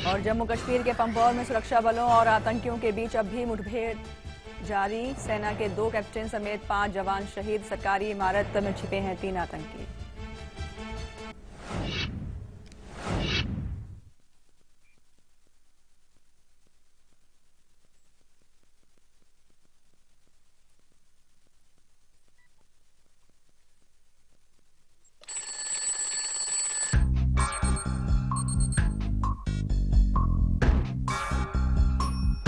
और जम्मू कश्मीर के पंपोर में सुरक्षा बलों और आतंकियों के बीच अब भी मुठभेड़ जारी। सेना के 2 कैप्टन समेत 5 जवान शहीद। सरकारी इमारत में छिपे हैं 3 आतंकी।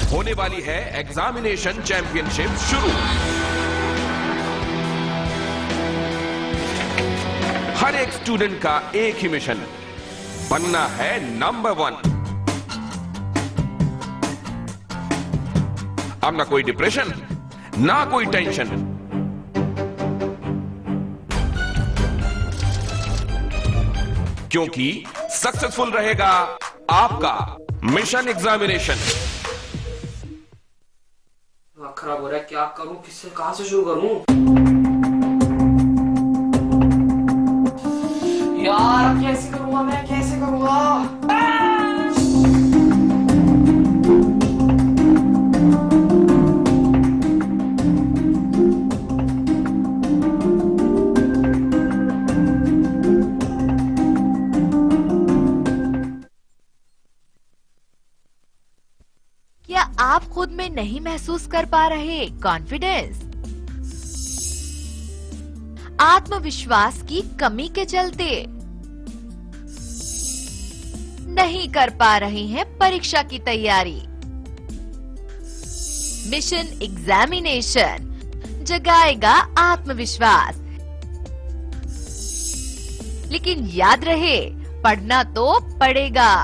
होने वाली है एग्जामिनेशन चैंपियनशिप शुरू। हर एक स्टूडेंट का एक ही मिशन, बनना है नंबर 1। अब ना कोई डिप्रेशन, ना कोई टेंशन, क्योंकि सक्सेसफुल रहेगा आपका मिशन एग्जामिनेशन। खराब हो रहा है, क्या करूं, किससे कहां से शुरू करूं? यार कैसे करूंगा मैं, कैसे करूंगा? क्या आप खुद में नहीं महसूस कर पा रहे कॉन्फिडेंस? आत्मविश्वास की कमी के चलते नहीं कर पा रहे हैं परीक्षा की तैयारी? मिशन एग्जामिनेशन जगाएगा आत्मविश्वास। लेकिन याद रहे, पढ़ना तो पड़ेगा।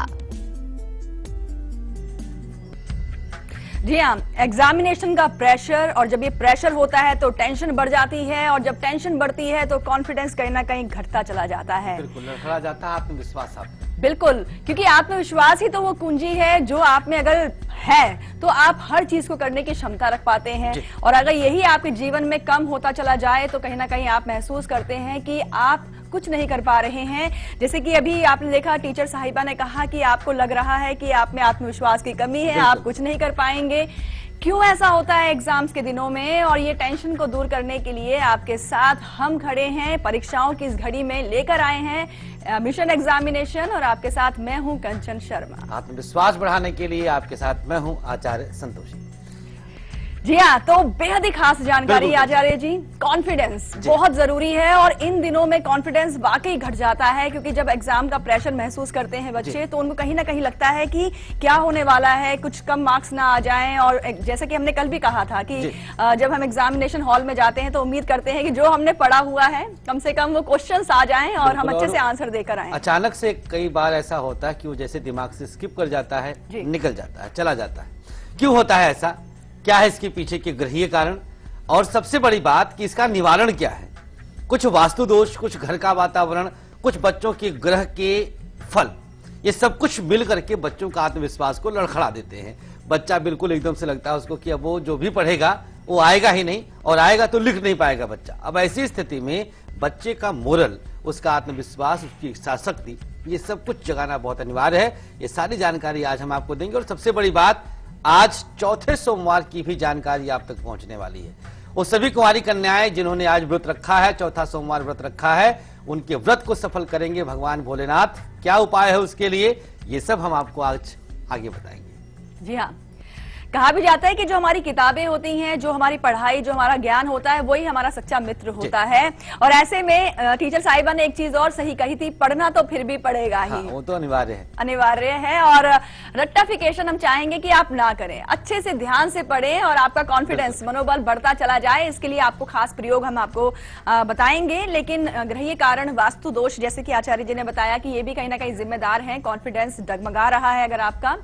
जी हाँ, एग्जामिनेशन का प्रेशर, और जब ये प्रेशर होता है तो टेंशन बढ़ जाती है, और जब टेंशन बढ़ती है तो कॉन्फिडेंस कहीं ना कहीं घटता चला जाता है। बिल्कुल लड़खड़ा जाता है आत्मविश्वास आप। बिल्कुल, क्योंकि आत्मविश्वास ही तो वो कुंजी है जो आप में अगर है तो आप हर चीज को करने की क्षमता रख पाते हैं। और अगर यही आपके जीवन में कम होता चला जाए तो कहीं ना कहीं आप महसूस करते हैं कि आप कुछ नहीं कर पा रहे हैं। जैसे कि अभी आपने देखा, टीचर साहिबा ने कहा कि आपको लग रहा है कि आप में आत्मविश्वास की कमी है, आप कुछ नहीं कर पाएंगे। क्यों ऐसा होता है एग्जाम्स के दिनों में? और ये टेंशन को दूर करने के लिए आपके साथ हम खड़े हैं। परीक्षाओं की इस घड़ी में लेकर आए हैं मिशन एग्जामिनेशन, और आपके साथ मैं हूं कंचन शर्मा। आत्मविश्वास बढ़ाने के लिए आपके साथ मैं हूं आचार्य संतोषी। जी हाँ, तो बेहद ही खास जानकारी आचार्य जी। कॉन्फिडेंस बहुत जरूरी है, और इन दिनों में कॉन्फिडेंस वाकई घट जाता है, क्योंकि जब एग्जाम का प्रेशर महसूस करते हैं बच्चे तो उनको कहीं ना कहीं लगता है कि क्या होने वाला है, कुछ कम मार्क्स ना आ जाएं। और जैसे कि हमने कल भी कहा था कि जब हम एग्जामिनेशन हॉल में जाते हैं तो उम्मीद करते हैं कि जो हमने पढ़ा हुआ है कम से कम वो क्वेश्चंस आ जाएं और हम अच्छे से आंसर देकर आए। अचानक से कई बार ऐसा होता है कि वो जैसे दिमाग से स्किप कर जाता है, निकल जाता है, चला जाता है। क्यों होता है ऐसा? क्या है इसके पीछे के गृहीय कारण? और सबसे बड़ी बात कि इसका निवारण क्या है? कुछ वास्तु दोष, कुछ घर का वातावरण, कुछ बच्चों के ग्रह के फल, ये सब कुछ मिल करके बच्चों का आत्मविश्वास को लड़खड़ा देते हैं। बच्चा बिल्कुल एकदम से लगता है उसको कि अब वो जो भी पढ़ेगा वो आएगा ही नहीं, और आएगा तो लिख नहीं पाएगा बच्चा। अब ऐसी स्थिति में बच्चे का मोरल, उसका आत्मविश्वास, उसकी इच्छा शक्ति, ये सब कुछ जगाना बहुत अनिवार्य है। ये सारी जानकारी आज हम आपको देंगे। और सबसे बड़ी बात, आज चौथे सोमवार की भी जानकारी आप तक पहुंचने वाली है। वो सभी कुंवारी कन्याएं जिन्होंने आज व्रत रखा है, चौथा सोमवार व्रत रखा है, उनके व्रत को सफल करेंगे भगवान भोलेनाथ। क्या उपाय है उसके लिए, ये सब हम आपको आज आगे बताएंगे। जी हाँ, कहा भी जाता है कि जो हमारी किताबें होती हैं, जो हमारी पढ़ाई, जो हमारा ज्ञान होता है, वही हमारा सच्चा मित्र होता है। और ऐसे में टीचर साहिबा ने एक चीज और सही कही थी, पढ़ना तो फिर भी पड़ेगा ही। वो तो अनिवार्य है, अनिवार्य है। और रट्टाफिकेशन हम चाहेंगे कि आप ना करें, अच्छे से ध्यान से पढ़ें और आपका कॉन्फिडेंस, मनोबल बढ़ता चला जाए। इसके लिए आपको खास प्रयोग हम आपको बताएंगे। लेकिन गृहीय कारण, वास्तु दोष, जैसे कि आचार्य जी ने बताया कि ये भी कहीं ना कहीं जिम्मेदार है। कॉन्फिडेंस डगमगा रहा है अगर आपका।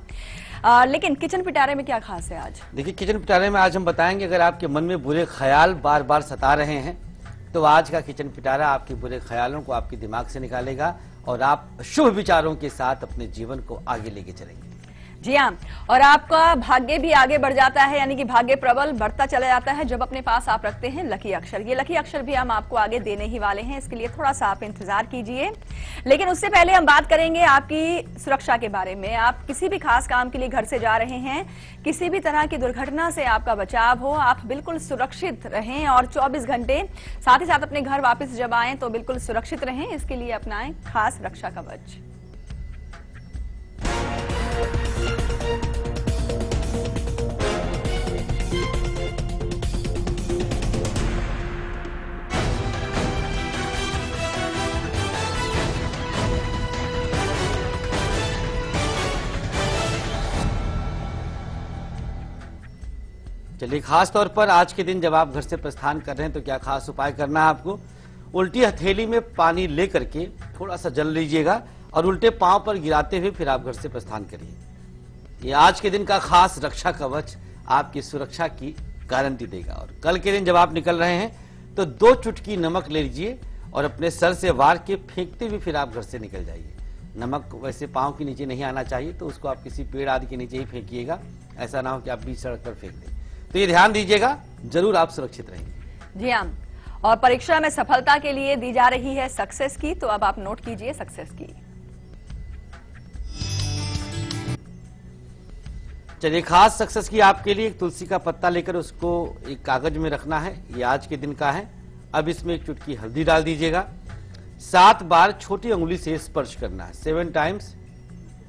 लेकिन किचन पिटारे में क्या खास है आज? देखिए, किचन पिटारे में आज हम बताएंगे, अगर आपके मन में बुरे ख्याल बार बार सता रहे हैं तो आज का किचन पिटारा आपके बुरे ख्यालों को आपके दिमाग से निकालेगा और आप शुभ विचारों के साथ अपने जीवन को आगे लेके चलेंगे। जी हाँ, और आपका भाग्य भी आगे बढ़ जाता है, यानी कि भाग्य प्रबल बढ़ता चला जाता है जब अपने पास आप रखते हैं लकी अक्षर। ये लकी अक्षर भी हम आपको आगे देने ही वाले हैं, इसके लिए थोड़ा सा आप इंतजार कीजिए। लेकिन उससे पहले हम बात करेंगे आपकी सुरक्षा के बारे में। आप किसी भी खास काम के लिए घर से जा रहे हैं, किसी भी तरह की दुर्घटना से आपका बचाव हो, आप बिल्कुल सुरक्षित रहें और 24 घंटे साथ ही साथ अपने घर वापस जब आए तो बिल्कुल सुरक्षित रहें, इसके लिए अपनाएं खास रक्षा कवच। चलिए, खास तौर पर आज के दिन जब आप घर से प्रस्थान कर रहे हैं तो क्या खास उपाय करना है आपको। उल्टी हथेली में पानी लेकर के थोड़ा सा जल लीजिएगा और उल्टे पांव पर गिराते हुए फिर आप घर से प्रस्थान करिए। ये आज के दिन का खास रक्षा कवच आपकी सुरक्षा की गारंटी देगा। और कल के दिन जब आप निकल रहे हैं तो 2 चुटकी नमक ले लीजिए और अपने सर से वार के फेंकते हुए फिर आप घर से निकल जाइए। नमक वैसे पांव के नीचे नहीं आना चाहिए, तो उसको आप किसी पेड़ आदि के नीचे ही फेंकिएगा, ऐसा ना हो कि आप बीच सड़क पर फेंक दें। तो ये ध्यान दीजिएगा, जरूर आप सुरक्षित रहेंगे। जी हाँ, और परीक्षा में सफलता के लिए दी जा रही है सक्सेस की, तो अब आप नोट कीजिए सक्सेस की। चलिए, खास सक्सेस की आपके लिए एक तुलसी का पत्ता लेकर उसको एक कागज में रखना है। ये आज के दिन का है। अब इसमें 1 चुटकी हल्दी डाल दीजिएगा। 7 बार छोटी उंगली से स्पर्श करना है। 7 टाइम्स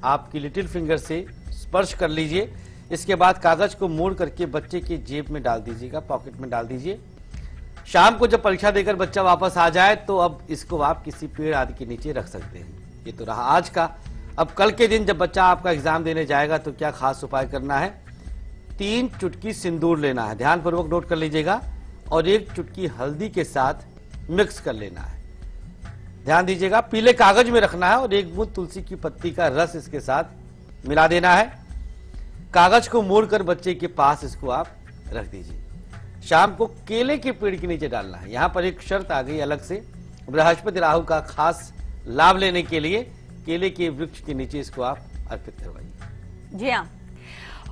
आपकी लिटिल फिंगर से स्पर्श कर लीजिए। इसके बाद कागज को मोड़ करके बच्चे की जेब में डाल दीजिएगा, पॉकेट में डाल दीजिए। शाम को जब परीक्षा देकर बच्चा वापस आ जाए तो अब इसको आप किसी पेड़ आदि के नीचे रख सकते हैं। ये तो रहा आज का। अब कल के दिन जब बच्चा आपका एग्जाम देने जाएगा तो क्या खास उपाय करना है। 3 चुटकी सिंदूर लेना है, ध्यानपूर्वक नोट कर लीजिएगा, और 1 चुटकी हल्दी के साथ मिक्स कर लेना है। ध्यान दीजिएगा, पीले कागज में रखना है और 1 बूंद तुलसी की पत्ती का रस इसके साथ मिला देना है। कागज को मोड़कर बच्चे के पास इसको आप रख दीजिए। शाम को केले के पेड़ के नीचे डालना है। यहां पर एक शर्त आ गई अलग से, बृहस्पति राहु का खास लाभ लेने के लिए केले के वृक्ष के नीचे इसको आप अर्पित करवाइए। जी हाँ,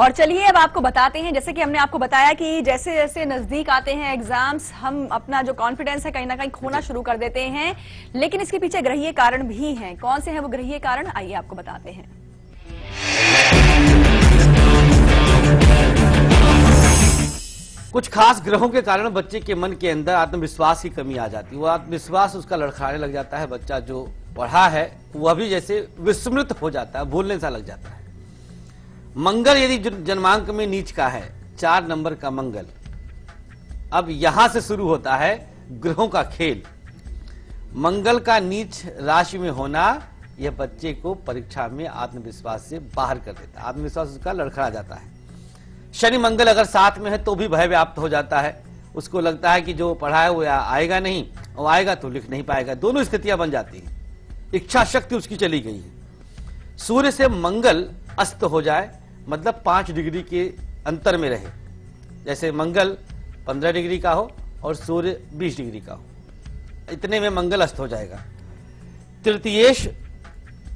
और चलिए अब आपको बताते हैं, जैसे कि हमने आपको बताया कि जैसे जैसे नजदीक आते हैं एग्जाम्स, हम अपना जो कॉन्फिडेंस है कहीं ना कहीं खोना शुरू कर देते हैं। लेकिन इसके पीछे ग्रहीय कारण भी हैं। कौन से हैं वो ग्रहीय कारण, आइए आपको बताते हैं। कुछ खास ग्रहों के कारण बच्चे के मन के अंदर आत्मविश्वास की कमी आ जाती है। वो आत्मविश्वास उसका लड़खड़ाने लग जाता है। बच्चा जो पढ़ा है वह भी जैसे विस्मृत हो जाता है, भूलने सा लग जाता है। मंगल यदि जन्मांक में नीच का है, 4 नंबर का मंगल, अब यहां से शुरू होता है ग्रहों का खेल। मंगल का नीच राशि में होना यह बच्चे को परीक्षा में आत्मविश्वास से बाहर कर देता है। आत्मविश्वास उसका लड़खड़ा जाता है। शनि मंगल अगर साथ में है तो भी भय व्याप्त हो जाता है। उसको लगता है कि जो पढ़ा है वो आएगा नहीं, और आएगा तो लिख नहीं पाएगा। दोनों स्थितियां बन जाती हैं। इच्छा शक्ति उसकी चली गई है। सूर्य से मंगल अस्त हो जाए, मतलब 5 डिग्री के अंतर में रहे। जैसे मंगल 15 डिग्री का हो और सूर्य 20 डिग्री का हो, इतने में मंगल अस्त हो जाएगा। तृतीयेश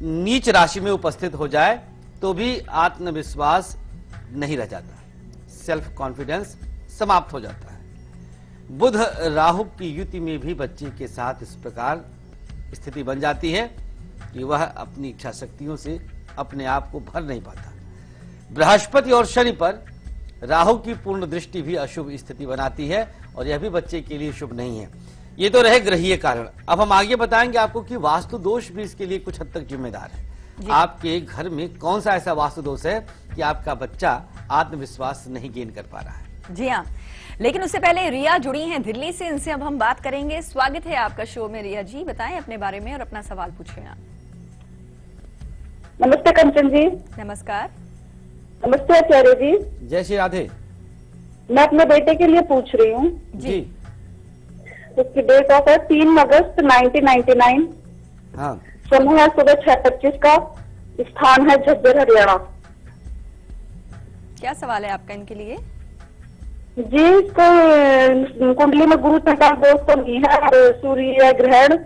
नीच राशि में उपस्थित हो जाए तो भी आत्मविश्वास नहीं रह जाता, सेल्फ कॉन्फिडेंस समाप्त हो जाता है। बुध राहु की युति में भी बच्चे के साथ इस प्रकार स्थिति बन जाती है कि वह अपनी इच्छा शक्तियों से अपने आप को भर नहीं पाता। बृहस्पति और शनि पर राहु की पूर्ण दृष्टि भी अशुभ स्थिति बनाती है और यह भी बच्चे के लिए शुभ नहीं है। ये तो रहे ग्रहीय कारण। अब हम आगे बताएंगे आपको कि वास्तु दोष भी इसके लिए कुछ हद तक जिम्मेदार है। आपके घर में कौन सा ऐसा वास्तु दोष है कि आपका बच्चा आत्मविश्वास नहीं गेन कर पा रहा है। जी हाँ, लेकिन उससे पहले रिया जुड़ी हैं दिल्ली से, इनसे अब हम बात करेंगे। स्वागत है आपका शो में रिया जी, बताएं अपने बारे में और अपना सवाल पूछें आप। नमस्ते कंचन जी। नमस्कार। नमस्ते आचार्य जी। जय श्री राधे। मैं अपने बेटे के लिए पूछ रही हूँ जी। उसकी डेट ऑफ है 3 अगस्त 1999। हाँ। समय है सुबह 6:25 का। स्थान है झज्जर हरियाणा। क्या सवाल है आपका इनके लिए? जी, इसको कुंडली में गुरु संतान दोष तो नहीं है और सूर्य ग्रहण,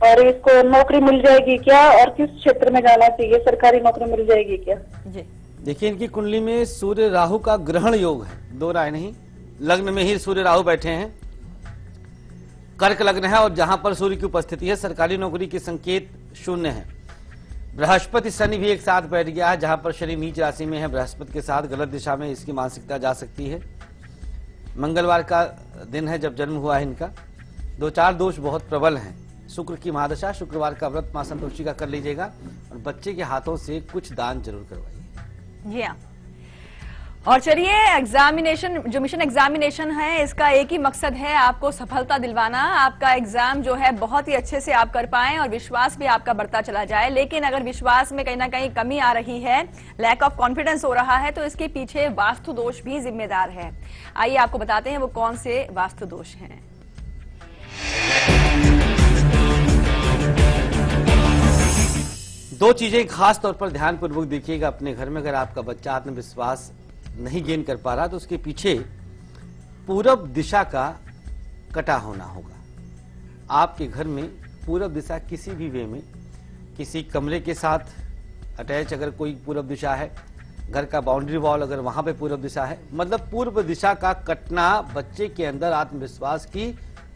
और इसको नौकरी मिल जाएगी क्या और किस क्षेत्र में जाना चाहिए, सरकारी नौकरी मिल जाएगी क्या? जी, देखिए इनकी कुंडली में सूर्य राहु का ग्रहण योग है, दो राय नहीं। लग्न में ही सूर्य राहु बैठे हैं, कर्क लग्न है और जहां पर सूर्य की उपस्थिति है सरकारी नौकरी के संकेत शून्य है। बृहस्पति शनि भी एक साथ बैठ गया है, जहां पर शनि नीच राशि में है, बृहस्पति के साथ गलत दिशा में इसकी मानसिकता जा सकती है। मंगलवार का दिन है जब जन्म हुआ है इनका। दो चार दोष बहुत प्रबल हैं। शुक्र की महादशा, शुक्रवार का व्रत मां संतोषी का कर लीजिएगा और बच्चे के हाथों से कुछ दान जरूर करवाइए। जी हाँ। और चलिए एग्जामिनेशन, जो मिशन एग्जामिनेशन है, इसका एक ही मकसद है आपको सफलता दिलवाना। आपका एग्जाम जो है बहुत ही अच्छे से आप कर पाएं और विश्वास भी आपका बढ़ता चला जाए। लेकिन अगर विश्वास में कहीं ना कहीं कमी आ रही है, लैक ऑफ कॉन्फिडेंस हो रहा है, तो इसके पीछे वास्तु दोष भी जिम्मेदार है। आइए आपको बताते हैं वो कौन से वास्तु दोष हैं। दो चीजें खास तौर पर ध्यानपूर्वक देखिएगा अपने घर में। अगर आपका बच्चा आत्मविश्वास नहीं गेन कर पा रहा तो उसके पीछे पूरब दिशा का कटा होना होगा। आपके घर में पूरब दिशा किसी भी वे में, किसी कमरे के साथ अटैच अगर कोई पूरब दिशा है, घर का बाउंड्री वॉल अगर वहां पे पूरब दिशा है, मतलब पूर्व दिशा का कटना बच्चे के अंदर आत्मविश्वास की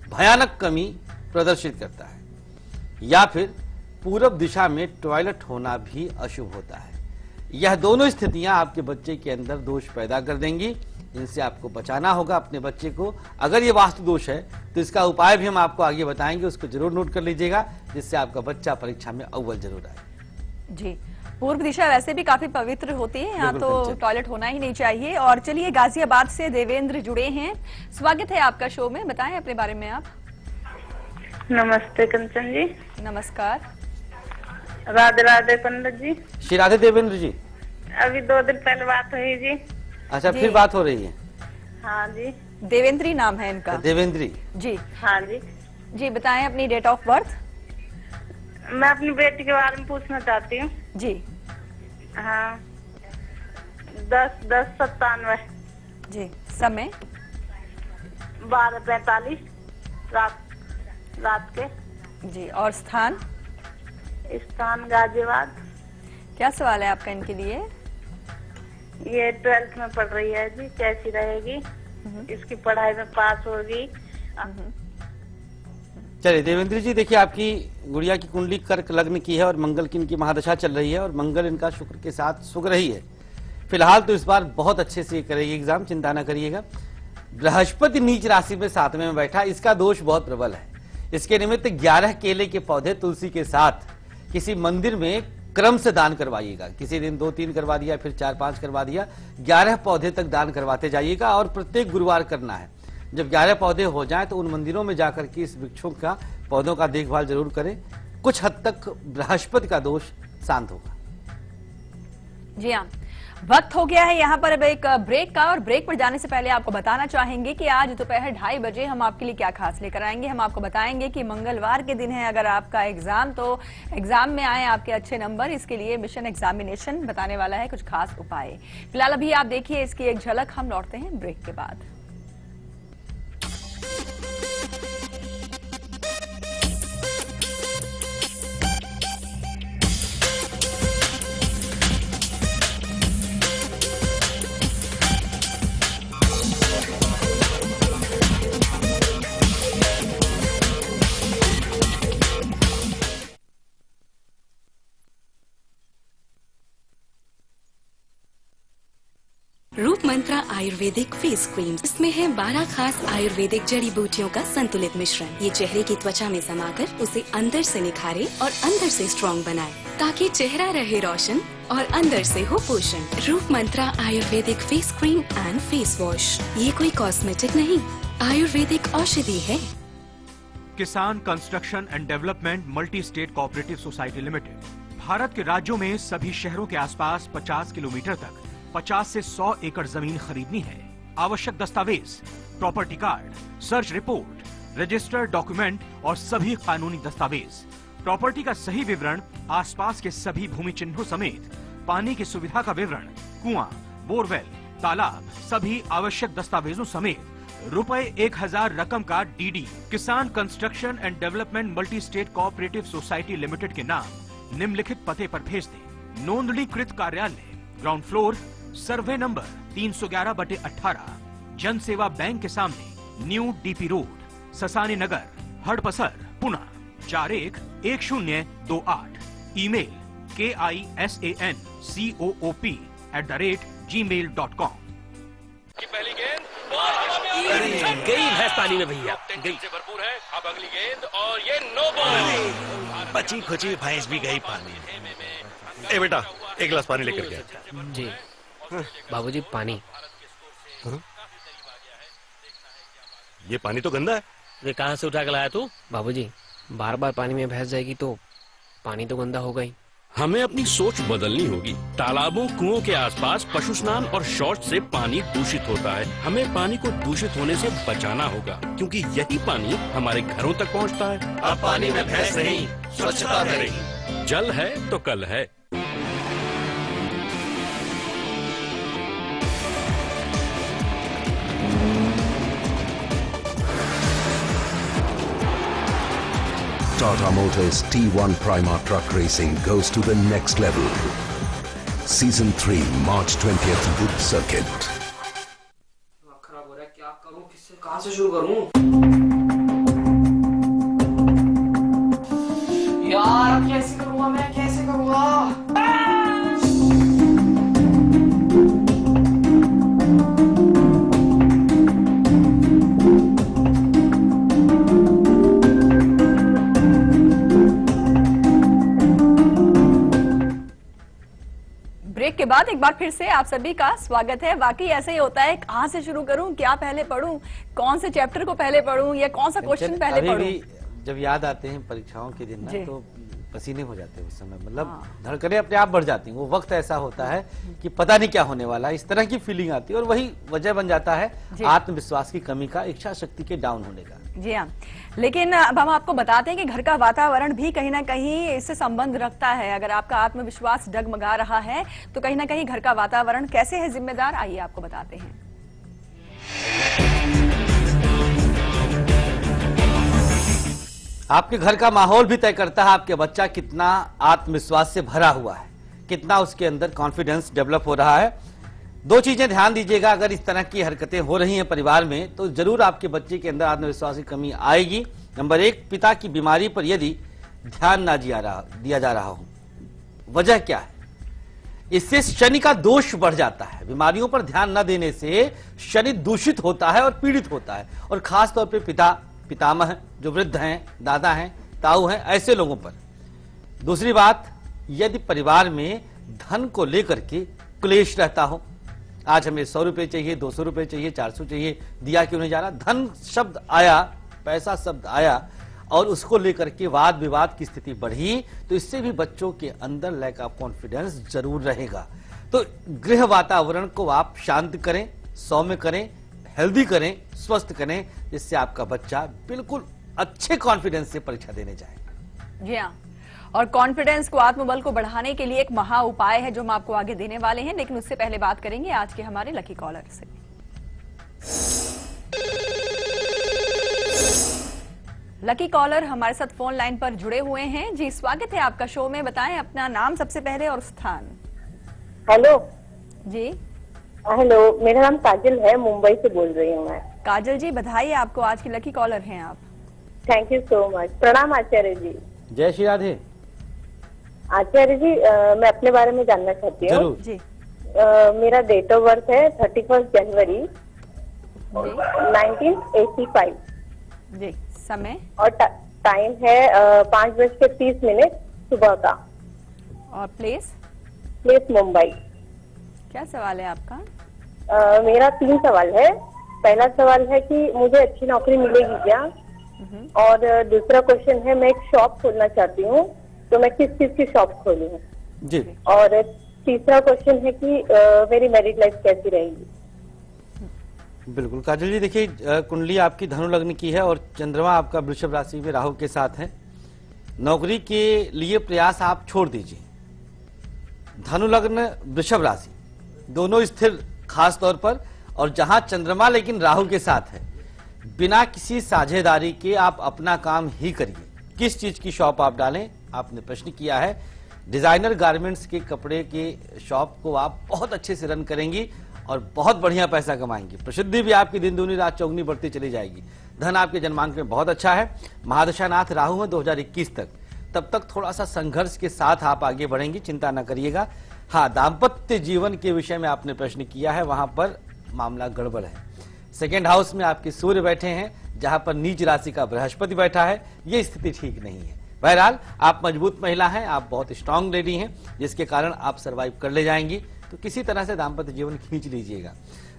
भयानक कमी प्रदर्शित करता है। या फिर पूरब दिशा में टॉयलेट होना भी अशुभ होता है। यह दोनों स्थितियां आपके बच्चे के अंदर दोष पैदा कर देंगी। इनसे आपको बचाना होगा अपने बच्चे को। अगर ये वास्तु दोष है तो इसका उपाय भी हम आपको आगे बताएंगे, उसको जरूर नोट कर लीजिएगा, जिससे आपका बच्चा परीक्षा में अव्वल जरूर आए। जी, पूर्व दिशा वैसे भी काफी पवित्र होती है, यहाँ बिल्कुल, तो बिल्कुल। टॉयलेट होना ही नहीं चाहिए। और चलिए गाजियाबाद से देवेंद्र जुड़े हैं, स्वागत है आपका शो में, बताएं अपने बारे में आप। नमस्ते कंचन जी। नमस्कार। राधे राधे पंडित जी। श्री राधे देवेंद्र जी। अभी 2 दिन पहले बात हुई जी। अच्छा, जी। फिर बात हो रही है। हाँ जी। देवेंद्री नाम है इनका। देवेंद्री जी हाँ जी। जी, बताएं अपनी डेट ऑफ बर्थ। मैं अपनी बेटी के बारे में पूछना चाहती हूँ। जी हाँ, 10/10/97। जी, समय 12:45 रात के। जी, और स्थान। स्थान गाजियाबाद। क्या सवाल है आपका इनके लिए? ये 12th में पढ़ रही है जी, कैसी रहेगी, इसकी पढ़ाई में पास होगी। चलिए देवेंद्र जी, देखिए आपकी गुड़िया की कुंडली कर्क लग्न की है और मंगल की इनकी महादशा चल रही है और मंगल इनका शुक्र के साथ सुख रही है। फिलहाल तो इस बार बहुत अच्छे से करेगी एग्जाम, चिंता न करिएगा। बृहस्पति नीच राशि में 7वें में बैठा, इसका दोष बहुत प्रबल है। इसके निमित्त 11 केले के पौधे तुलसी के साथ किसी मंदिर में क्रम से दान करवाइएगा। किसी दिन 2-3 करवा दिया, फिर 4-5 करवा दिया, 11 पौधे तक दान करवाते जाइएगा और प्रत्येक गुरुवार करना है। जब 11 पौधे हो जाएं तो उन मंदिरों में जाकर के इस वृक्षों का, पौधों का देखभाल जरूर करें। कुछ हद तक बृहस्पति का दोष शांत होगा। जी हाँ, वक्त हो गया है यहाँ पर अब एक ब्रेक का, और ब्रेक पर जाने से पहले आपको बताना चाहेंगे कि आज दोपहर 2:30 बजे हम आपके लिए क्या खास लेकर आएंगे। हम आपको बताएंगे कि मंगलवार के दिन है अगर आपका एग्जाम, तो एग्जाम में आए आपके अच्छे नंबर, इसके लिए मिशन एग्जामिनेशन बताने वाला है कुछ खास उपाय। फिलहाल अभी आप देखिए इसकी एक झलक, हम लौटते हैं ब्रेक के बाद। रूप मंत्रा आयुर्वेदिक फेस क्रीम, इसमें है 12 खास आयुर्वेदिक जड़ी बूटियों का संतुलित मिश्रण। ये चेहरे की त्वचा में समाकर उसे अंदर से निखारे और अंदर से स्ट्रॉन्ग बनाए, ताकि चेहरा रहे रोशन और अंदर से हो पोषण। Roop Mantra Ayurvedic face cream and face wash, ये कोई कॉस्मेटिक नहीं, आयुर्वेदिक औषधि है। Kisan construction and development multi state cooperative society limited Bharat के राज्यों में सभी शहरों के आसपास 50 किलोमीटर तक 50 से 100 एकड़ जमीन खरीदनी है। आवश्यक दस्तावेज, property card, search report, registered document और सभी कानूनी दस्तावेज, प्रॉपर्टी का सही विवरण, आसपास के सभी भूमि चिन्हों समेत पानी की सुविधा का विवरण, कुआं, बोरवेल, तालाब, सभी आवश्यक दस्तावेजों समेत ₹1000 रकम का डीडी किसान construction and development multi state cooperative society limited के नाम निम्नलिखित पते पर भेज दें। नोंदणीकृत कार्यालय ग्राउंड फ्लोर, सर्वे नंबर 311/18, जन सेवा बैंक के सामने, न्यू DP रोड, ससानी नगर, हड़पसर, पुणे 411028। Email KISANCOOP@gmail.com। पहली गेंद गई भैंस पानी में भैया, गई से भरपूर है। अब अगली गेंद और ये नो बॉल। बची खुची भैंस भी गई पानी में। ए बेटा, एक गिलास पानी लेकर के। जी बाबूजी पानी। ये पानी तो गंदा है। वे कहाँ से उठा के लाया तू? बाबूजी बार बार पानी में भैंस जाएगी तो पानी तो गंदा हो गई। हमें अपनी सोच बदलनी होगी। तालाबों, कुओं के आसपास पशु स्नान और शौच से पानी दूषित होता है। हमें पानी को दूषित होने से बचाना होगा, क्योंकि यही पानी हमारे घरों तक पहुंचता है। अब पानी में भैंस नहीं, स्वच्छता रहेगी। जल है तो कल है। Tata Motors T1 Prima Truck Racing goes to the next level. Season 3, March 20th, Buddh Circuit. खराब हो रहा है, क्या करूं, किससे कहां से शुरू करूं? यार कैसे करूंगा मैं, कैसे करूंगा? ब्रेक के बाद एक बार फिर से आप सभी का स्वागत है। वाकई ऐसे ही होता है, कहां से शुरू करूं, क्या पहले पढूं, कौन से चैप्टर को पहले पढूं या कौन सा क्वेश्चन पहले अभी पढूं। भी जब याद आते हैं परीक्षाओं के दिन ना, तो पसीने हो जाते हैं उस समय, मतलब धड़कनें अपने आप बढ़ जाती हैं। वो वक्त ऐसा होता है कि पता नहीं क्या होने वाला है, इस तरह की फीलिंग आती है और वही वजह बन जाता है आत्मविश्वास की कमी का, इच्छा शक्ति के डाउन होने का। जी हाँ, लेकिन अब हम आपको बताते हैं कि घर का वातावरण भी कहीं ना कहीं इससे संबंध रखता है। अगर आपका आत्मविश्वास डगमगा रहा है तो कहीं ना कहीं घर का वातावरण कैसे है जिम्मेदार, आइए आपको बताते हैं। आपके घर का माहौल भी तय करता है आपके बच्चा कितना आत्मविश्वास से भरा हुआ है, कितना उसके अंदर कॉन्फिडेंस डेवलप हो रहा है। दो चीजें ध्यान दीजिएगा, अगर इस तरह की हरकतें हो रही हैं परिवार में तो जरूर आपके बच्चे के अंदर आत्मविश्वास की कमी आएगी। नंबर 1, पिता की बीमारी पर यदि ध्यान ना दिया जा रहा हो, वजह क्या है? इससे शनि का दोष बढ़ जाता है। बीमारियों पर ध्यान न देने से शनि दूषित होता है और पीड़ित होता है, और खास तौर पर पितामह जो वृद्ध हैं, दादा हैं, ताऊ हैं, ऐसे लोगों पर। दूसरी बात, यदि परिवार में धन को लेकर के क्लेश रहता हो, आज हमें 100 रुपए चाहिए, 200 रुपए चाहिए, 400 चाहिए, दिया क्यों नहीं जा रहा, धन शब्द आया, पैसा शब्द आया और उसको लेकर के वाद विवाद की स्थिति बढ़ी, तो इससे भी बच्चों के अंदर लैक ऑफ कॉन्फिडेंस जरूर रहेगा। तो गृह वातावरण को आप शांत करें, सौम्य करें, हेल्दी करें, स्वस्थ करें, जिससे आपका बच्चा बिल्कुल अच्छे कॉन्फिडेंस से परीक्षा देने जाए। जी हाँ, और कॉन्फिडेंस को, आत्मबल को बढ़ाने के लिए एक महा उपाय है जो हम आपको आगे देने वाले हैं, लेकिन उससे पहले बात करेंगे आज के हमारे लकी कॉलर से। लकी कॉलर हमारे साथ फोन लाइन पर जुड़े हुए हैं। जी स्वागत है आपका शो में, बताएं अपना नाम सबसे पहले और स्थान। हेलो जी हेलो, मेरा नाम काजल है, मुंबई से बोल रही हूँ मैं। काजल जी बधाई आपको, आज की लकी कॉलर हैं आप। Thank you so much. प्रणाम आचार्य जी। जय श्री राधे। आचार्य जी, मैं अपने बारे में जानना चाहती हूँ। जरूर जी। मेरा डेट ऑफ बर्थ है 31 जनवरी 1985 जी। समय और टाइम है 5:30 सुबह का। और प्लेस मुंबई। क्या सवाल है आपका? मेरा 3 सवाल है। पहला सवाल है कि मुझे अच्छी नौकरी मिलेगी क्या, और दूसरा क्वेश्चन है मैं एक शॉप खोलना चाहती हूँ, तो मैं किस चीज की शॉप खोलूँ जी, और तीसरा क्वेश्चन है कि मेरी मैरिड लाइफ कैसी रहेगी। बिल्कुल काजल जी, देखिए कुंडली आपकी धनु लग्न की है और चंद्रमा आपका वृषभ राशि में राहु के साथ है। नौकरी के लिए प्रयास आप छोड़ दीजिए। धनु लग्न वृषभ राशि दोनों स्थिर खास तौर पर, और जहां चंद्रमा लेकिन राहु के साथ है, बिना किसी साझेदारी के आप अपना काम ही करिए। किस चीज की शॉप आप डालें, आपने प्रश्न किया है, डिजाइनर गारमेंट्स के कपड़े के शॉप को आप बहुत अच्छे से रन करेंगी और बहुत बढ़िया पैसा कमाएंगी। प्रसिद्धि भी आपकी दिन दूनी रात चौगुनी बढ़ती चली जाएगी। धन आपके जन्मांक में बहुत अच्छा है। महादशानाथ राहु है 2021 तक, तब तक थोड़ा सा संघर्ष के साथ आप आगे बढ़ेंगी, चिंता न करिएगा। हाँ, दाम्पत्य जीवन के विषय में आपने प्रश्न किया है, वहां पर मामला गड़बड़ है। सेकेंड हाउस में आपके सूर्य बैठे हैं, जहां पर नीच राशि का बृहस्पति बैठा है, ये स्थिति ठीक नहीं है। बहरहाल आप मजबूत महिला हैं, आप बहुत स्ट्रांग लेडी हैं, जिसके कारण आप सरवाइव कर ले जाएंगी। तो किसी तरह से दाम्पत्य जीवन खींच लीजिएगा।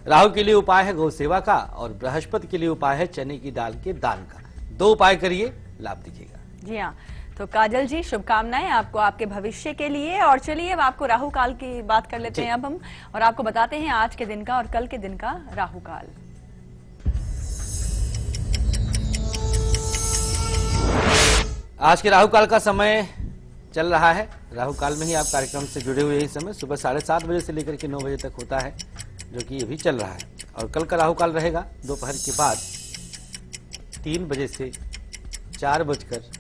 राहु के लिए उपाय है गौ सेवा का और बृहस्पति के लिए उपाय है चने की दाल के दान का। 2 उपाय करिए, लाभ दीजिएगा। जी हाँ, तो काजल जी शुभकामनाएं आपको आपके भविष्य के लिए। और चलिए अब आपको राहु काल की बात कर लेते हैं अब हम, और आपको बताते हैं आज के दिन का और कल के दिन का राहु काल। आज के राहु काल का समय चल रहा है। राहु काल में ही आप कार्यक्रम से जुड़े हुए, इस समय सुबह 7:30 बजे से लेकर के 9 बजे तक होता है, जो कि अभी चल रहा है। और कल का राहु काल रहेगा दोपहर के बाद 3 बजे से 4:30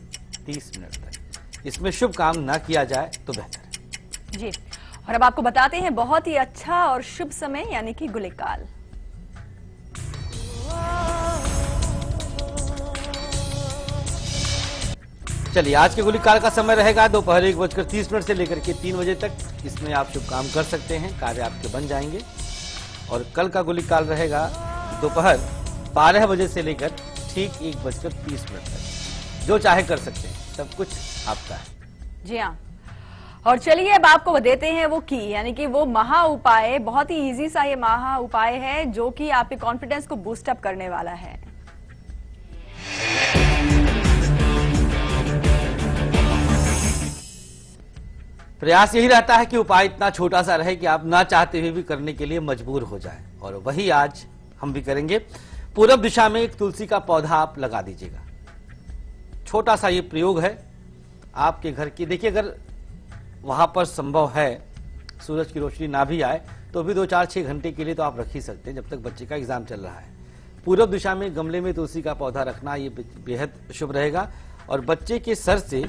तक। इसमें शुभ काम ना किया जाए तो बेहतर है जी। और अब आपको बताते हैं बहुत ही अच्छा और शुभ समय यानी कि गुलिक काल। चलिए, आज के गुलिक काल का समय रहेगा दोपहर 1:30 से लेकर के 3 बजे तक। इसमें आप शुभ काम कर सकते हैं, कार्य आपके बन जाएंगे। और कल का गुलिक काल रहेगा दोपहर 12 बजे से लेकर ठीक 1:30 तक। जो चाहे कर सकते हैं, सब कुछ आपका है। जी हाँ, और चलिए अब आपको देते हैं वो की, यानी कि वो महा उपाय। बहुत ही इजी सा ये महा उपाय है जो कि आपके कॉन्फिडेंस को बूस्ट अप करने वाला है। प्रयास यही रहता है कि उपाय इतना छोटा सा रहे कि आप ना चाहते हुए भी करने के लिए मजबूर हो जाए, और वही आज हम भी करेंगे। पूरब दिशा में एक तुलसी का पौधा आप लगा दीजिएगा। छोटा सा ये प्रयोग है आपके घर की। देखिए, अगर वहां पर संभव है, सूरज की रोशनी ना भी आए तो भी 2-4-6 घंटे के लिए तो आप रख ही सकते हैं, जब तक बच्चे का एग्जाम चल रहा है। पूरब दिशा में गमले में तुलसी का पौधा रखना ये बेहद शुभ रहेगा। और बच्चे के सर से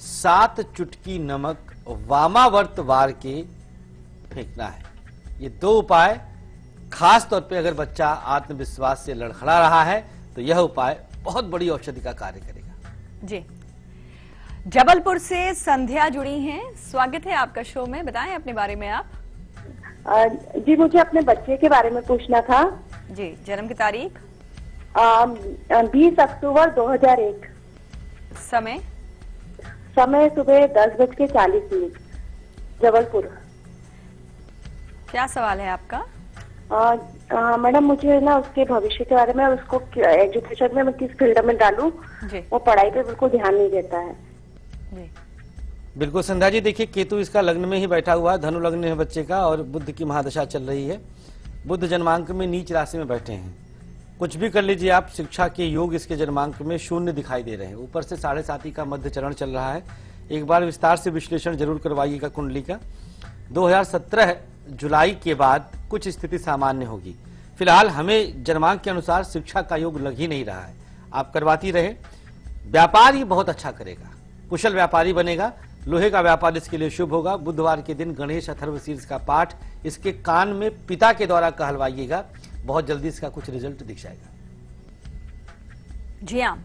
7 चुटकी नमक वामावर्त वार के फेंकना है। ये 2 उपाय, खास तौर पे अगर बच्चा आत्मविश्वास से लड़खड़ा रहा है तो यह उपाय बहुत बड़ी औषधि का कार्य करेगा। जी, जबलपुर से संध्या जुड़ी हैं, स्वागत है आपका शो में। बताएं अपने बारे में आप। जी, मुझे अपने बच्चे के बारे में पूछना था। जी, जन्म की तारीख 20 अक्टूबर 2001। समय सुबह 10:40, जबलपुर। क्या सवाल है आपका? मैडम, मुझे ना उसके भविष्य के बारे में, उसको एजुकेशन में मैं किस फील्ड में डालूं, वो पढ़ाई पे बिल्कुल ध्यान नहीं देता है। जी, बिल्कुल संध्या जी, देखिए केतु इसका लग्न में ही बैठा हुआ है, धनु लग्न है बच्चे का, और बुध की महादशा चल रही है। बुध जन्मांक में नीच राशि में बैठे हैं। कुछ भी कर लीजिए आप, शिक्षा के योग इसके जन्मांक में 0 दिखाई दे रहे हैं। ऊपर से 7.5 का मध्य चरण चल रहा है। एक बार विस्तार से विश्लेषण जरूर करवाइएगा कुंडली का। 2017 जुलाई के बाद कुछ स्थिति सामान्य होगी। फिलहाल हमें जन्मांक के अनुसार शिक्षा का योग लग ही नहीं रहा है। आप करवाती रहे। व्यापार ये बहुत अच्छा करेगा, कुशल व्यापारी बनेगा। लोहे का व्यापार इसके लिए शुभ होगा। बुधवार के दिन गणेश अथर्व शीर्ष का पाठ इसके कान में पिता के द्वारा कहलवाइएगा, बहुत जल्दी इसका कुछ रिजल्ट दिख जाएगा। जी हाँ,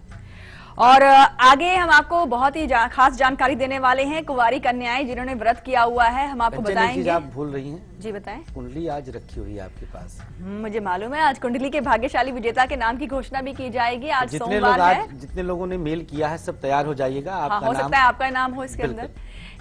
और आगे हम आपको बहुत ही खास जानकारी देने वाले हैं। कुंवारी कन्याएं जिन्होंने व्रत किया हुआ है, हम आपको बताएंगे। आप भूल रही हैं। जी बताएं। कुंडली आज रखी हुई है आपके पास। मुझे मालूम है, आज कुंडली के भाग्यशाली विजेता के नाम की घोषणा भी की जाएगी। आज जितने सोमवार लोग है। जितने लोगों ने मेल किया है सब तैयार हो जाइएगा। हाँ, हो सकता है आपका नाम हो इसके अंदर,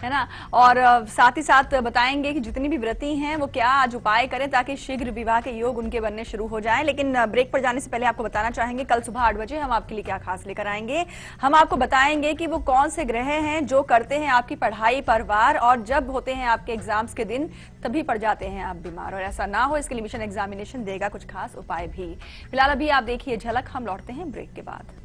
है ना। और साथ ही साथ बताएंगे कि जितनी भी व्रती हैं वो क्या आज उपाय करें ताकि शीघ्र विवाह के योग उनके बनने शुरू हो जाएं। लेकिन ब्रेक पर जाने से पहले आपको बताना चाहेंगे कल सुबह 8 बजे हम आपके लिए क्या खास लेकर आएंगे। हम आपको बताएंगे कि वो कौन से ग्रह हैं जो करते हैं आपकी पढ़ाई पर वार, और जब होते हैं आपके एग्जाम्स के दिन तभी पड़ जाते हैं आप बीमार, और ऐसा ना हो इसके लिए मिशन एग्जामिनेशन देगा कुछ खास उपाय भी। फिलहाल अभी आप देखिए झलक, हम लौटते हैं ब्रेक के बाद।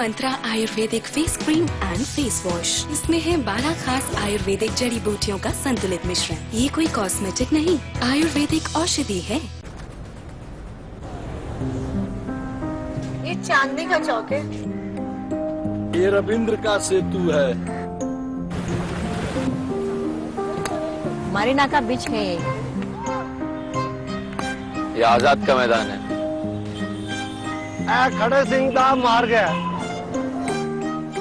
Mantra Ayurvedic face cream and face wash. इसमें है 12 खास आयुर्वेदिक जड़ी बूटियों का संतुलित मिश्रण। ये कोई कॉस्मेटिक नहीं, आयुर्वेदिक औषधि है। ये चांदनी का चौक है। ये रविंद्र का सेतु है। मरीना का बीच है। ये आजाद का मैदान है। खड़े सिंह दा मार गया।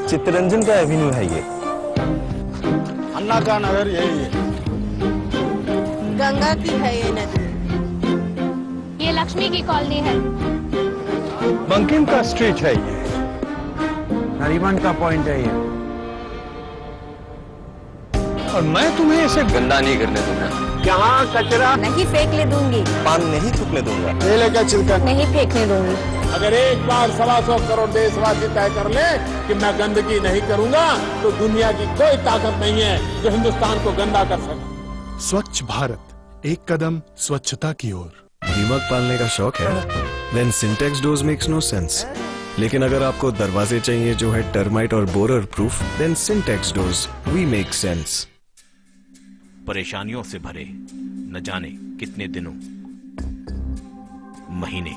चित्तरंजन का एवेन्यू है ये। अन्ना का नगर यही है। गंगा की है ये नदी। ये लक्ष्मी की कॉलोनी है। बंकिम का स्ट्रीट है ये। नरीमन का पॉइंट है ये। और मैं तुम्हें इसे गंदा नहीं करने दूंगा। यहाँ कचरा नहीं फेंकने दूंगी। पान नहीं थूकने दूंगा। केले का छिलका नहीं फेंकने दूंगी। अगर एक बार 125 करोड़ देशवासी तय कर ले कि मैं गंदगी नहीं करूंगा, तो दुनिया की कोई ताकत नहीं है जो हिंदुस्तान को गंदा कर सके। स्वच्छ भारत, एक कदम स्वच्छता की ओर। दीमक पालने का शौक है? Then Sintex doors makes no sense. लेकिन अगर आपको दरवाजे चाहिए जो है टर्माइट और borer proof, then Sintex doors we make sense. परेशानियों से भरे न जाने कितने दिनों, महीने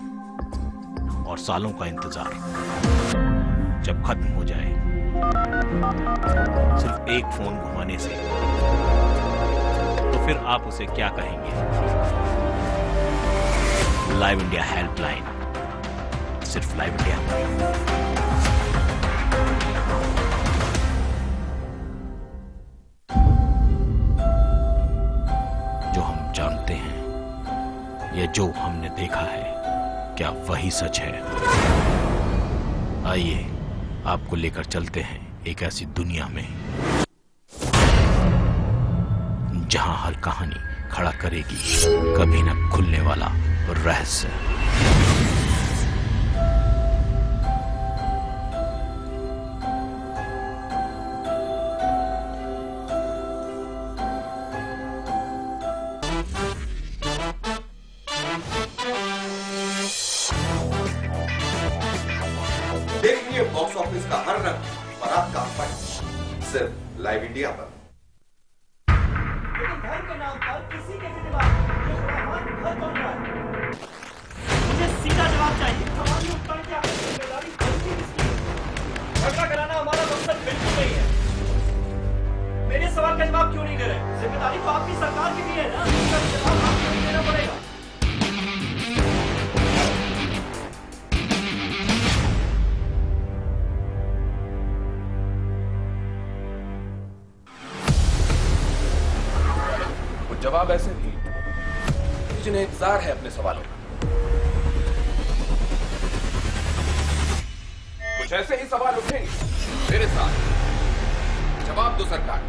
और सालों का इंतजार जब खत्म हो जाए सिर्फ एक फोन घुमाने से, तो फिर आप उसे क्या कहेंगे? लाइव इंडिया हेल्पलाइन, सिर्फ लाइव इंडिया। जो हम जानते हैं या जो हमने देखा है, क्या वही सच है? आइए आपको लेकर चलते हैं एक ऐसी दुनिया में जहां हर कहानी खड़ा करेगी कभी न खुलने वाला रहस्य। देखिए बॉक्स ऑफिस का हर रंग और आपका फन सिर्फ लाइव इंडिया पर। धर्म के नाम पर किसी के भी दिमाग में घर बन रहा है। मुझे सीधा जवाब चाहिए। हमारी ऊपर क्या जिम्मेदारी बनती किसकी? झगड़ा कराना हमारा मकसद बिल्कुल नहीं है। मेरे सवाल का जवाब क्यों नहीं दे रहे? जिम्मेदारी तो आपकी सरकार की भी है ना, इसका जवाब आपको ही देना पड़ेगा। जवाब ऐसे भी जिन्हें इंतजार है अपने सवालों का। कुछ ऐसे ही सवाल उठेंगे मेरे साथ। जवाब दो सरकार।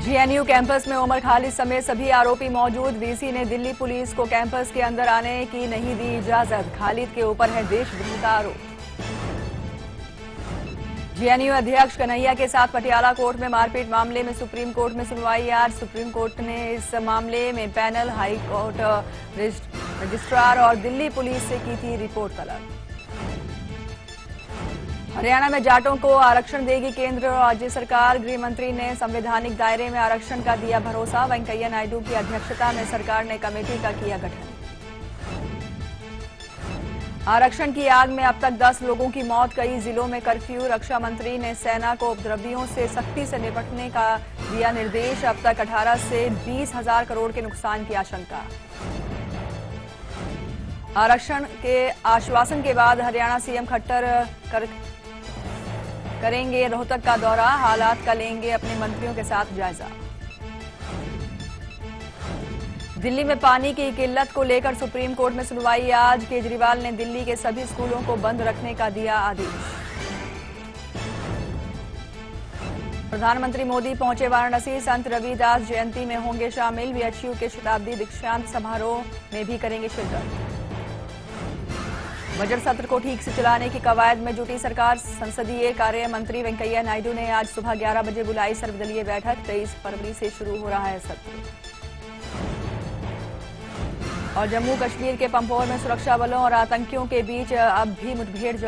जीएनयू कैंपस में उमर खालिद समेत सभी आरोपी मौजूद। वीसी ने दिल्ली पुलिस को कैंपस के अंदर आने की नहीं दी इजाजत। खालिद के ऊपर है देशद्रोह का आरोप। जीएनयू अध्यक्ष कन्हैया के साथ पटियाला कोर्ट में मारपीट मामले में सुप्रीम कोर्ट में सुनवाई आज। सुप्रीम कोर्ट ने इस मामले में पैनल, हाई कोर्ट रजिस्ट्रार और दिल्ली पुलिस से की थी रिपोर्ट तलब। हरियाणा में जाटों को आरक्षण देगी केंद्र और राज्य सरकार। गृह मंत्री ने संवैधानिक दायरे में आरक्षण का दिया भरोसा। वेंकैया नायडू की अध्यक्षता में सरकार ने कमेटी का किया गठन। आरक्षण की आग में अब तक 10 लोगों की मौत, कई जिलों में कर्फ्यू। रक्षा मंत्री ने सेना को उपद्रवियों से सख्ती से निपटने का दिया निर्देश। अब तक 18 से 20 हजार करोड़ के नुकसान की आशंका। आरक्षण के आश्वासन के बाद हरियाणा सीएम खट्टर करेंगे रोहतक का दौरा। हालात का लेंगे अपने मंत्रियों के साथ जायजा। दिल्ली में पानी की किल्लत को लेकर सुप्रीम कोर्ट में सुनवाई आज। केजरीवाल ने दिल्ली के सभी स्कूलों को बंद रखने का दिया आदेश। प्रधानमंत्री मोदी पहुंचे वाराणसी। संत रविदास जयंती में होंगे शामिल। बीएचयू के शताब्दी दीक्षांत समारोह में भी करेंगे शिरकत। बजट सत्र को ठीक से चलाने की कवायद में जुटी सरकार। संसदीय कार्य मंत्री वेंकैया नायडू ने आज सुबह 11 बजे बुलाई सर्वदलीय बैठक। 23 फरवरी से शुरू हो रहा है सत्र। और जम्मू कश्मीर के पंपोर में सुरक्षा बलों और आतंकियों के बीच अब भी मुठभेड़